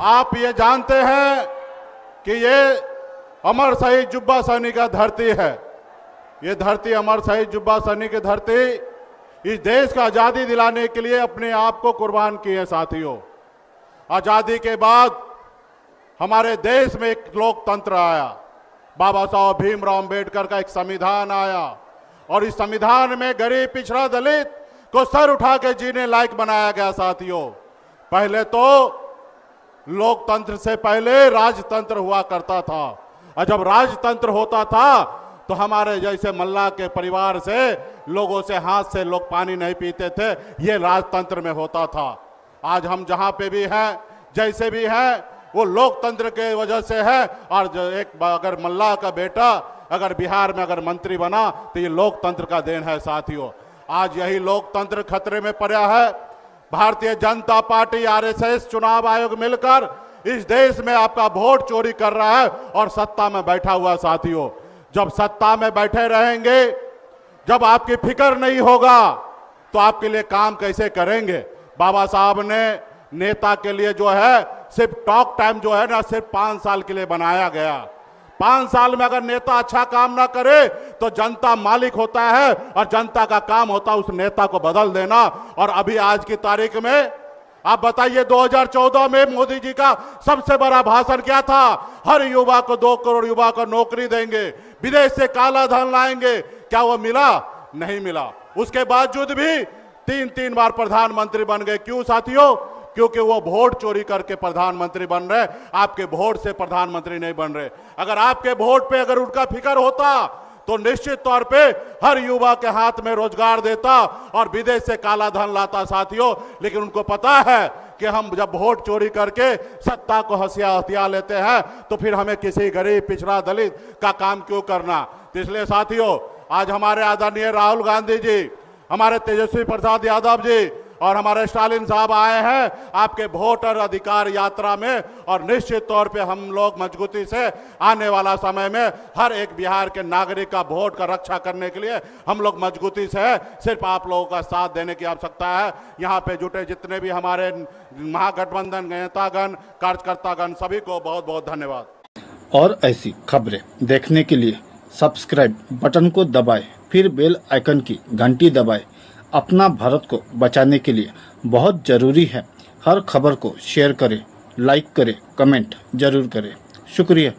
आप ये जानते हैं कि ये अमर शहीद जुब्बा सहनी का धरती है। ये धरती अमर शहीद जुब्बा सहनी की धरती इस देश का आज़ादी दिलाने के लिए अपने आप को कुर्बान की है। साथियों, आज़ादी के बाद हमारे देश में एक लोकतंत्र आया, बाबा साहब भीमराव अम्बेडकर का एक संविधान आया और इस संविधान में गरीब पिछड़ा दलित को सर उठा के जीने लायक बनाया गया। साथियों, पहले तो लोकतंत्र से पहले राजतंत्र हुआ करता था और जब राजतंत्र होता था तो हमारे जैसे मल्ला के परिवार से लोगों से हाथ से लोग पानी नहीं पीते थे, ये राजतंत्र में होता था। आज हम जहां पे भी हैं, जैसे भी हैं, वो लोकतंत्र के वजह से है। और जो एक अगर मल्ला का बेटा अगर बिहार में अगर मंत्री बना तो ये लोकतंत्र का देन है। साथियों, आज यही लोकतंत्र खतरे में पड़ा है। भारतीय जनता पार्टी, आरएसएस, चुनाव आयोग मिलकर इस देश में आपका वोट चोरी कर रहा है और सत्ता में बैठा हुआ। साथियों, जब सत्ता में बैठे रहेंगे, जब आपकी फिक्र नहीं होगा तो आपके लिए काम कैसे करेंगे। बाबा साहब ने नेता के लिए जो है सिर्फ टॉक टाइम जो है ना, सिर्फ 5 साल के लिए बनाया गया। 5 साल में अगर नेता अच्छा काम ना करे तो जनता मालिक होता है और जनता का काम होता है उस नेता को बदल देना। और अभी आज की तारीख में आप बताइए, 2014 में मोदी जी का सबसे बड़ा भाषण क्या था? हर युवा को 2 करोड़ युवा को नौकरी देंगे, विदेश से काला धन लाएंगे। क्या वो मिला? नहीं मिला। उसके बावजूद भी 3 बार प्रधानमंत्री बन गए। क्यों साथियों? क्योंकि वो वोट चोरी करके प्रधानमंत्री बन रहे, आपके वोट से प्रधानमंत्री नहीं बन रहे। अगर आपके वोट पे अगर उनका फिक्र होता तो निश्चित तौर पे हर युवा के हाथ में रोजगार देता और विदेश से काला धन लाता। साथियों, लेकिन उनको पता है कि हम जब वोट चोरी करके सत्ता को हथिया लेते हैं तो फिर हमें किसी गरीब पिछड़ा दलित का काम क्यों करना। तो इसलिए साथियों, आज हमारे आदरणीय राहुल गांधी जी, हमारे तेजस्वी प्रसाद यादव जी और हमारे स्टालिन साहब आए हैं आपके वोटर अधिकार यात्रा में। और निश्चित तौर पे हम लोग मजबूती से आने वाला समय में हर एक बिहार के नागरिक का वोट का रक्षा करने के लिए हम लोग मजबूती से है। सिर्फ आप लोगों का साथ देने की आवश्यकता है। यहाँ पे जुटे जितने भी हमारे महागठबंधन नेतागण, कार्यकर्तागण, सभी को बहुत बहुत धन्यवाद। और ऐसी खबरें देखने के लिए सब्सक्राइब बटन को दबाएं, फिर बेल आइकन की घंटी दबाएं। अपना भारत को बचाने के लिए बहुत ज़रूरी है। हर खबर को शेयर करें, लाइक करें, कमेंट जरूर करें। शुक्रिया।